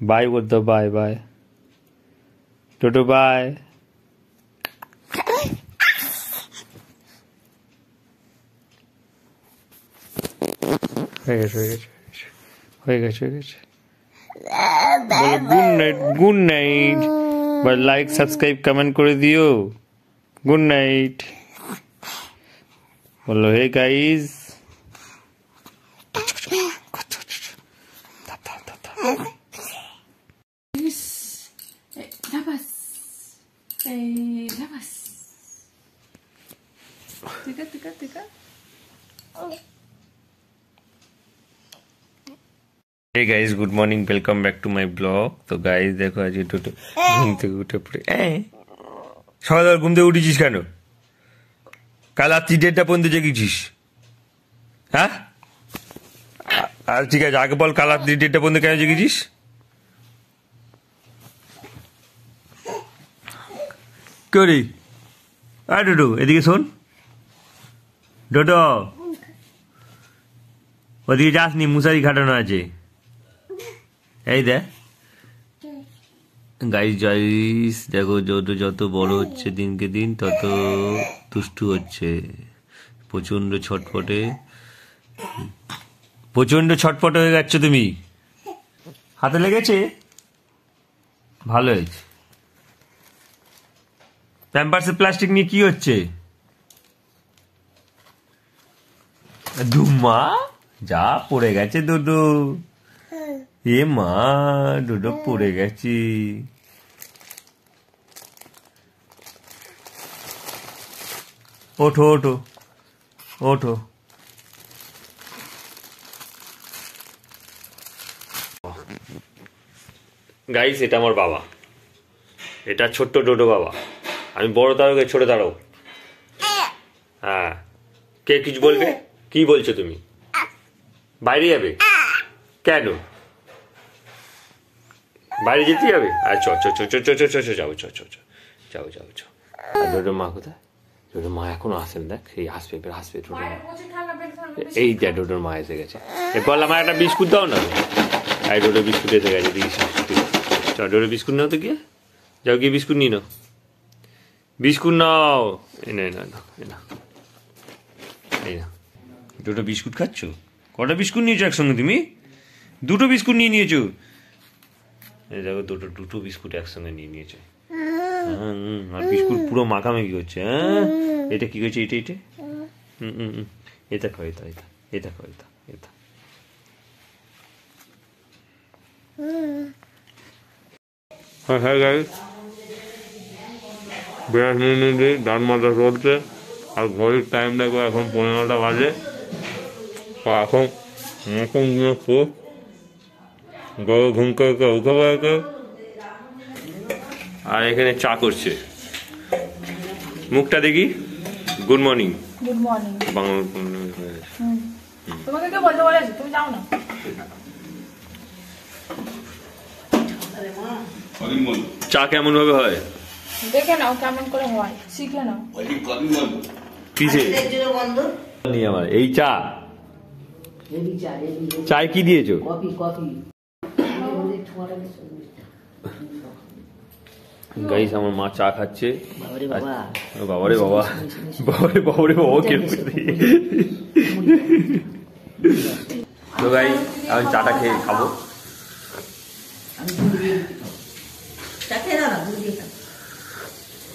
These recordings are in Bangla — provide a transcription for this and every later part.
बाय बोल दो, बाय बाय टोटो बाय। হয়ে গেছে বলো good night bye, like subscribe comment করে দিও। গুড নাইট বলো, hey guys. Hey guys, good morning, welcome back to my blog. तो गाइस देखो आज टोटो घूम থেকে উঠে পড়ে সকালবেলা ঘুম থেকে উঠেছিস কেন? কাল রাত্রি 1:30টা পর্যন্ত জেগেছিস? হ্যাঁ, আর ঠিক আছে আগে বল, কাল রাত্রি 1:30টা পর্যন্ত কেন জেগেছিস? করি আয় ডোডো, এদিকে শোন ডোডো, ওদিকে যাসনি, মশারি খাটানো আছে। এই দেখ গাইস দেখো, যত বড় হচ্ছে দিনকে দিন তত দুষ্টু হচ্ছে, প্রচন্ড ছটপটে হয়ে যাচ্ছে। তুমি হাতে লেগেছে? ভালো হয়েছে। প্যাম্পার্সের প্লাস্টিক নিয়ে কি হচ্ছে? ধুমা যা পড়ে গেছে ডোডো, এ মা ডোডো পড়ে গেছি। ওঠো ওঠো ওঠো। গাইস এটা আমার বাবা, এটা ছোট্ট ডোডো বাবা। আমি বড় তারও, ছোট তারও। হ্যাঁ, কে কিছু বলবে? কি বলছো তুমি? বাইরে যাবে কেন? বাইরে যেতে যাবে? আচ্ছা যাও ডোডো মা কোথায়? ডোডোর মা এখনো আসেন, দেখ এই হাসবে ডোডোর মা। এই দেখ ডোডোর মা এসে গেছে। এরপর আমার একটা বিস্কুট দাও না। এই ডোডো বিস্কুট এসে গেছে, চল ডোডো বিস্কুট নাও তো, গিয়ে যাও, গিয়ে বিস্কুট নিয়ে নাও, বিস্কুট নাও। এই না ডোডো বিস্কুট খাচ্ছ? কটা বিস্কুট নিয়েছো একসঙ্গে তুমি? দুটো বিস্কুট নিয়ে নিয়েছো। এই দেখো দুটো বিস্কুট একসঙ্গে নিয়ে নিয়েছে। আর বিস্কুট পুরো মাখামাখি হচ্ছে। হ্যাঁ, এটা কি হয়েছে? এটা খাও, এটা খাও। হ্যাঁ গাইস, বিরাট নিয়ে ডান মাথা চলছে। আর ঘড়ির টাইম দেখো, এখন 15টা বাজে। এখন ঘুম করে উঠে, আর এখানে চা করছে। মুখটা দেখি। Good morning. বাংলা তোমাকে কে বলতে বলেছে? তুমি যাও না। চা কেমন ভাবে হয় দেখে নাও, কেমন করে হয় শিখে নাও। কিসে আমার এই চা? চায় কি দিয়েছো? গাইস আমার মা চা খাচ্ছে। বাবারে বাবা কেমন। তো গাইস আমি চাটা খেয়ে খাবো।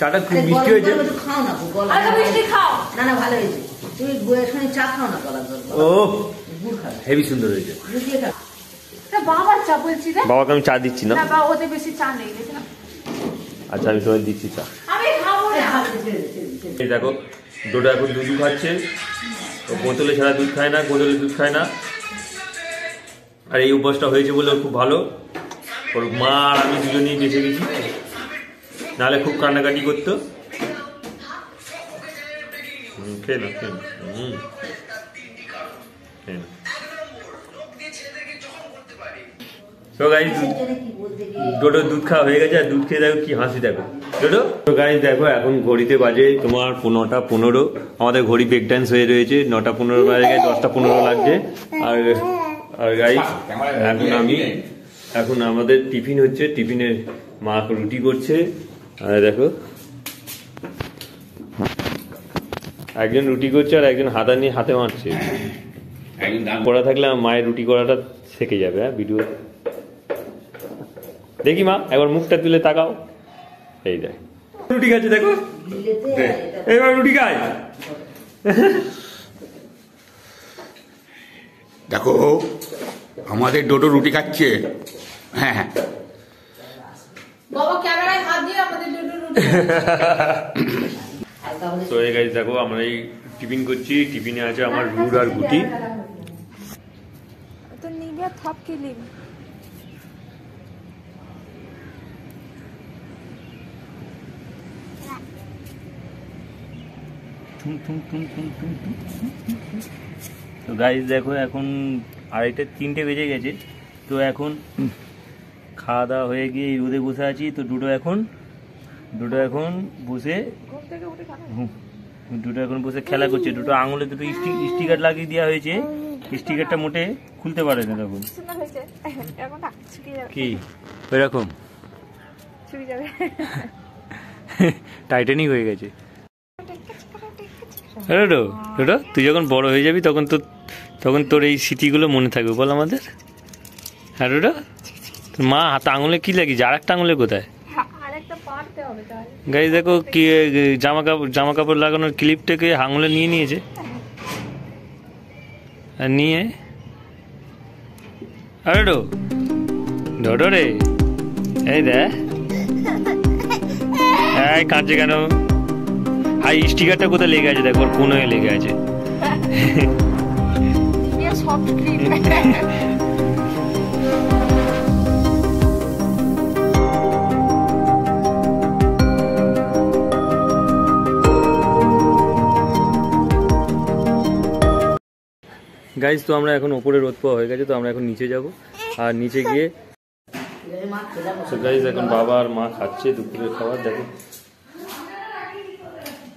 চাটা খুব মিষ্টি হয়েছে। ও হেভি সুন্দর হয়েছে। বাবাকে আমি চা দিচ্ছি না। আচ্ছা আমি সবাই দিচ্ছি চা। এই দেখো ডোডো এখন দুধ খাচ্ছে। ও বোতলে ছাড়া দুধ খায় না, বোতলে দুধ খায় না। আর এই অভ্যাসটা হয়েছে বলে খুব ভালো। ওর মা আর আমি দুজনেই বেঁচে গেছি, নাহলে খুব কান্নাকাটি করতো। খেয়ে না। তো গাইস ডোডো দুধ খাওয়া হয়ে গেছে। আর দুধ খেয়ে দেখো কি হাসি, দেখো ডোডো। তো গাইস দেখো এখন ঘড়িতে বাজে তোমার 9টা 15। আমাদের ঘড়ি ব্রেক ডান্স হয়ে রয়েছে। 9টা 15 বাজে, 10টা 15 লাগছে। আর গাইস এখন আমি এখন আমাদের টিফিন হচ্ছে, টিফিনের মা রুটি করছে। আর দেখো একজন রুটি করছে আর একজন হাতা নিয়ে হাতে মারছে। করা থাকলে মায়ের রুটি করাটা শিখে যাবে। হ্যাঁ ভিডিও দেখি মা একবার মুখটা তুলে তাকাও। এই দেখ রুটি খাচ্ছে, দেখো এইবার রুটি খায়। দেখো আমাদের ডোডো রুটি খাচ্ছে। হ্যাঁ হ্যাঁ বাবা ক্যামেরায় হাত দিয়ে আমাদের দুটো রুটি। তো এই গাইস দেখো আমরা এই টিফিন করছি, টিফিনে আছে আমার রুড আর গুটি। তো নিবিয়া থপ কিলিং তো গাইস দেখো এখন 2:30-3টে বেজে গেছে। তো এখন খাওয়া দাওয়া হয়ে গিয়ে এই রোদে বসে আছি। তো দুটো এখন বসে খেলা করছে। দুটো আঙুলে দুটো স্টিকার লাগিয়ে দেওয়া হয়েছে। স্টিকারটা মোটে খুলতে পারে না তখন কি ওইরকম টাইটানিক হয়ে গেছে। তুই যখন বড় হয়ে যাবি তখন তোর এই স্মৃতিগুলো মনে থাকবে বল আমাদের। হ্যাঁ রোডো তোর মা হাতে আঙুলে কি লাগিয়েছে, আর একটা আঙুলে কোথায়? গাইস দেখো কি জামা কাপড় লাগানোর ক্লিপটাকে আঙুলে নিয়ে নিয়েছে। আর নিয়ে আরে ডোডো রে এই দেখ এই কাঁদছে কেন? আর স্টিকারটা কোথায় লেগে আছে দেখো, ওর কোন লেগে আছে। গাইজ তো আমরা এখন ওপরে রোদ পাওয়া হয়ে গেছে, তো আমরা এখন নিচে যাব। আর নিচে গিয়ে তো গাইজ এখন বাবা আর মা খাচ্ছে দুপুরের খাবার। দেখো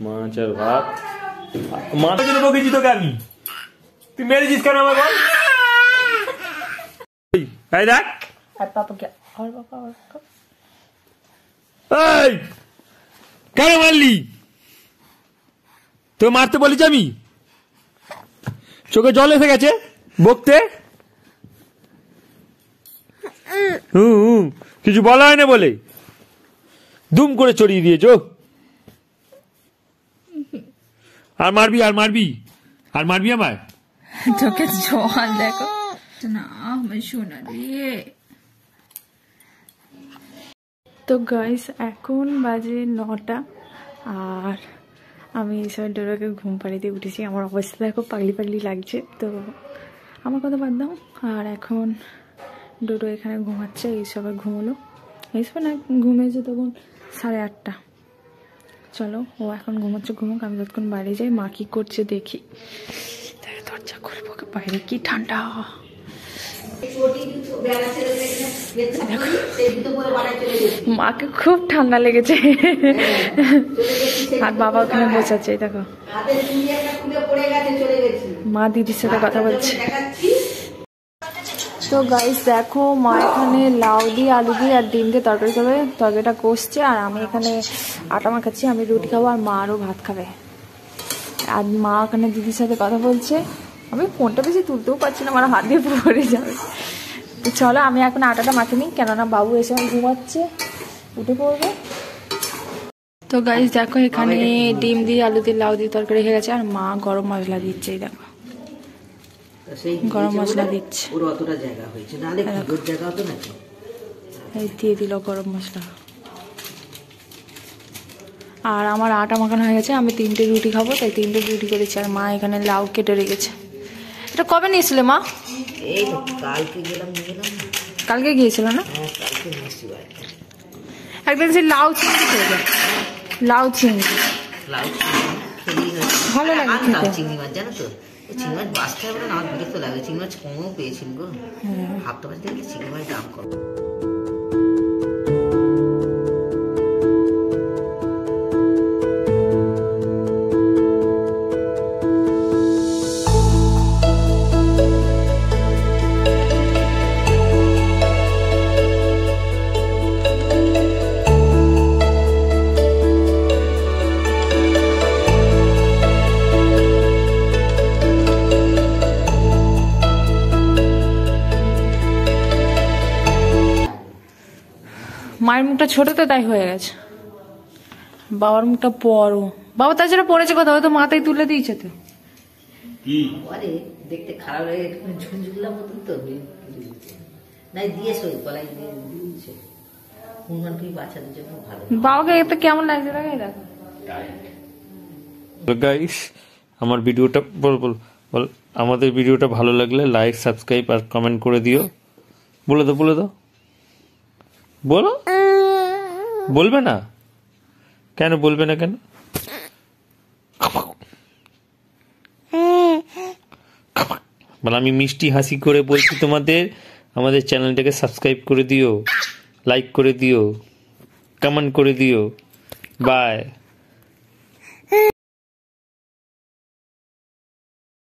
মাছ আর ভাত। মাছের জন্য বকেছি তোকে আমি, তুই মেরেছিস কেন আমার বল? এই দেখ কেন মারলি? তো মারতে বলেছি আমি? চোখে জল এসে গেছে বকতে। কিছু বলা হয় না বলে দুম করে চড়িয়ে দিয়েছ। আর মারবি আমার চোখে জল দেখো না আমার শোনা রে। তো গাইস এখন বাজে 9টা আর আমি এইসব ডোরাকে ঘুম পাড়িয়ে দিয়ে উঠেছি। আমার অবস্থা দেখো পাগলি লাগছে। তো আমার কথা বাদ দাও। আর এখন ডোডো এখানে ঘুমাচ্ছে, এইসবে ঘুমোলো। এইসব না ঘুমিয়েছে তখন 8:30। চলো ও এখন ঘুমোচ্ছে, ঘুমুক, আমি যতক্ষণ বাইরে যাই। মা কি করছে দেখি। দরজা খুলবো, বাইরে কি ঠান্ডা। মাকে খুব ঠান্ডা লেগেছে আর বাবা ওখানে বসে আছে। দেখো মা দিদির সাথে কথা বলছে। তো গাইস দেখো মা এখানে লাউ দিয়ে আলু দিয়ে আর ডিম দিয়ে তরকারি করবে, তরকারিটা কষছে। আর আমি এখানে আটা মাখাচ্ছি, আমি রুটি খাবো আর মা আরও ভাত খাবে। আর মা ওখানে দিদির সাথে কথা বলছে। আমি ফোনটা বেশি তুলতেও পারছি না, আমার হাত দিয়ে পড়ে যাবে। তো চলো আমি এখন আটাটা মাখে নিই, কেননা বাবু এসে ঘুমাচ্ছে, উঠে পড়বে। তো গাইস দেখো এখানে ডিম দিয়ে আলু দিয়ে লাউ দিয়ে তরকারি হয়ে গেছে আর মা গরম মশলা দিচ্ছে। দেখো গরম মশলা দিচ্ছে, এই দিয়ে দিল গরম মশলা। আর আমার আটা মাখানো হয়ে গেছে, আমি 3টে রুটি খাবো তাই 3টে রুটি করেছি। আর মা এখানে লাউ কেটে রেখেছে। এটা কবে নিয়েছিলে মা? কালকে গিয়েছিল না? একদিন সে লাউ চিংড়ি খেয়ে যায়, লাউ চিংড়ি ভালো লাগে খেতে। চিংড়ি মাছ জানো তো, চিংড়ি মাছ বাঁচতে হবে না, আমার বিরক্ত লাগে। চিংড়ি মাছ কমও পেয়েছিল গো, হাফটা মাছ দেখলে চিংড়ি মাছ দাম কম। মায়ের মুখটা ছোট তো তাই হয়ে গেছে, বাবার মুখটা বড়। বাবা তাছাড়া পড়েছে কথা, হয়তো মাথায় তুলে দিয়েছে তো। আরে দেখতে খারাপ লাগে, একটু ঝুনঝুনলার মতন তো নাই দিয়েছো গলায় দিয়ে দিয়েছে। হুনমান তুমি বাচ্চাদের জন্য ভালো। বাবাকে এটা কেমন লাগছে দেখো, দেখো। তো গাইস আমার ভিডিওটা বল বল বল আমাদের ভিডিওটা ভালো লাগলে লাইক সাবস্ক্রাইব আর কমেন্ট করে দিও। বলে দাও বলে দাও, বলো। বলবে না কেন? বলবে না কেন? বল আমি মিষ্টি হাসি করে বলছি তোমাদের, আমাদের চ্যানেলটাকে সাবস্ক্রাইব করে দিও, লাইক করে দিও, কমেন্ট করে দিও। বাই।